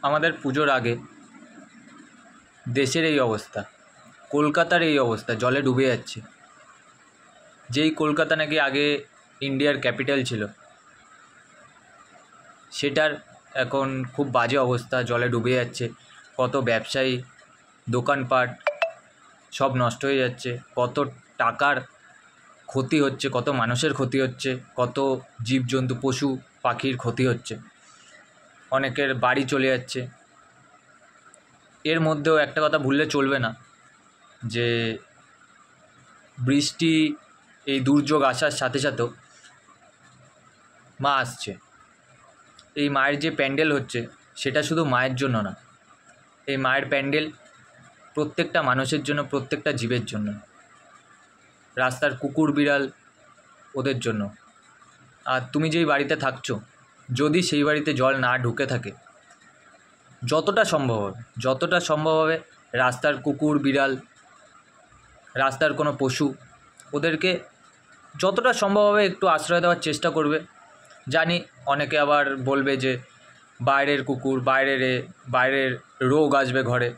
আমাদের পুজোর আগে দেশের এই অবস্থা, কলকাতার এই অবস্থা, জলে ডুবে যাচ্ছে। যেই কলকাতা নাকি আগে ইন্ডিয়ার ক্যাপিটাল ছিল, সেটার এখন খুব বাজে অবস্থা, জলে ডুবে যাচ্ছে। কত ব্যবসায়ী, দোকানপাট সব নষ্ট হয়ে যাচ্ছে, কত টাকার ক্ষতি হচ্ছে, কত মানুষের ক্ষতি হচ্ছে, কত জীবজন্তু পশু পাখির ক্ষতি হচ্ছে, অনেকের বাড়ি চলে যাচ্ছে। এর মধ্যেও একটা কথা ভুললে চলবে না যে বৃষ্টি, এই দুর্যোগ আসার সাথে সাথেও মা আসছে। এই মায়ের যে প্যান্ডেল হচ্ছে সেটা শুধু মায়ের জন্য না, এই মায়ের প্যান্ডেল প্রত্যেকটা মানুষের জন্য, প্রত্যেকটা জীবের জন্য, রাস্তার কুকুর বিড়াল ওদের জন্য। আর তুমি যেই বাড়িতে থাকছো, যদি সেই বাড়িতে জল না ঢুকে থাকে, যতটা সম্ভব হবে রাস্তার কুকুর বিড়াল, রাস্তার কোনো পশু, ওদেরকে যতটা সম্ভব হবে একটু আশ্রয় দেওয়ার চেষ্টা করবে। জানি অনেকে আবার বলবে যে বাইরের কুকুর, বাইরের রোগ আসবে ঘরে।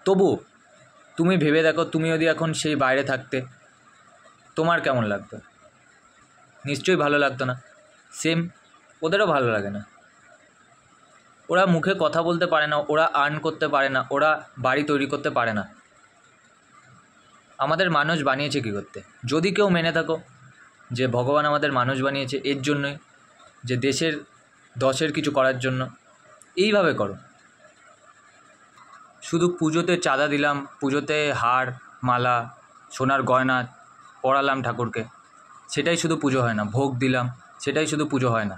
তবু তুমি ভেবে দেখো, তুমি যদি এখন সেই বাইরে থাকতে, তোমার কেমন লাগতো? নিশ্চয়ই ভালো লাগতো না। সেম ওদেরও ভালো লাগে না। ওরা মুখে কথা বলতে পারে না, ওরা আর্ন করতে পারে না, ওরা বাড়ি তৈরি করতে পারে না। আমাদের মানুষ বানিয়েছে কী করতে? যদি কেউ মেনে থাকো যে ভগবান আমাদের মানুষ বানিয়েছে এর জন্যই, যে দশের কিছু করার জন্য, এইভাবে করো। শুধু পুজোতে চাঁদা দিলাম, পুজোতে হার মালা সোনার গয়না পরালাম ঠাকুরকে, সেটাই শুধু পুজো হয় না। ভোগ দিলাম, সেটাই শুধু পুজো হয় না।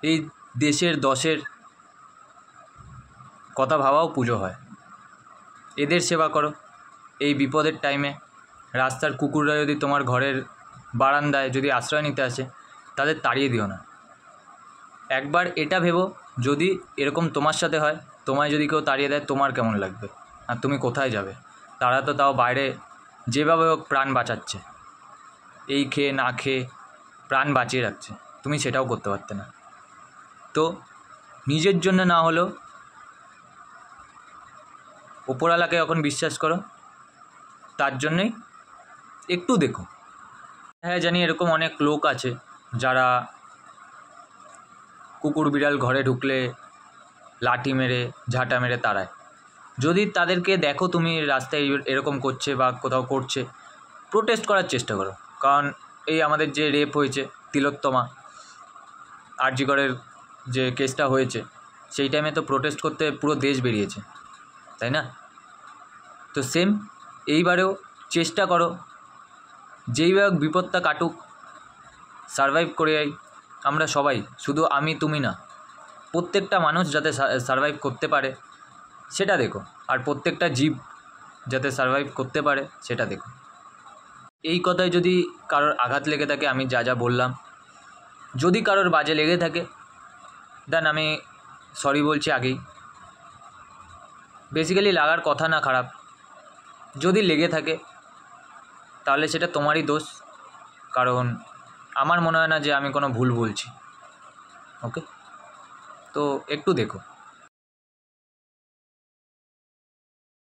এই দশের কথা ভাবাও পুজো হয়। এদের সেবা করো। এই বিপদের টাইমে রাস্তার কুকুররা যদি তোমার ঘরের বারান্দায় যদি আশ্রয় নিতে আসে, তাদের তাড়িয়ে দিও না। একবার এটা ভেবো, যদি এরকম তোমার সাথে হয়, তোমায় যদি কেউ তাড়িয়ে দেয়, তোমার কেমন লাগবে? আর তুমি কোথায় যাবে? তারা তো তাও বাইরে যেভাবে হোক প্রাণ বাঁচাচ্ছে, এই খেয়ে না খেয়ে প্রাণ বাঁচিয়ে রাখছে। তুমি সেটাও করতে পারতে না। তো নিজের জন্য না হলেও ওপরওয়ালাকে যখন বিশ্বাস করো, তার জন্যই একটু দেখো। হ্যাঁ, জানি এরকম অনেক লোক আছে যারা কুকুর বিড়াল ঘরে ঢুকলে লাঠি মেরে, ঝাঁটা মেরে তাড়ায়। যদি তাদেরকে দেখো তুমি রাস্তায় এরকম করছে বা কোথাও করছে, প্রোটেস্ট করার চেষ্টা করো। কারণ এই আমাদের যে রেপ হয়েছে, তিলোত্তমা, আরজি করের যে কেসটা হয়েছে, সেই টাইমে তো প্রোটেস্ট করতে পুরো দেশ বেরিয়েছে, তাই না? তো সেম এইবারেও চেষ্টা করো, যেইভাবে বিপদটা কাটুক, সারভাইভ করে যাই আমরা সবাই। শুধু আমি তুমি না, প্রত্যেকটা মানুষ যাতে সারভাইভ করতে পারে সেটা দেখো। আর প্রত্যেকটা জীব যাতে সারভাইভ করতে পারে সেটা দেখো। এই কথায় যদি কারোর আঘাত লেগে থাকে, আমি যা যা বললাম, যদি কারোর বাজে লেগে থাকে, দেন আমি সরি বলছি আগেই। বেসিক্যালি লাগার কথা না, খারাপ যদি লেগে থাকে তাহলে সেটা তোমারই দোষ, কারণ আমার মনে হয় না যে আমি কোনো ভুল বলছি। ওকে, তো একটু দেখো।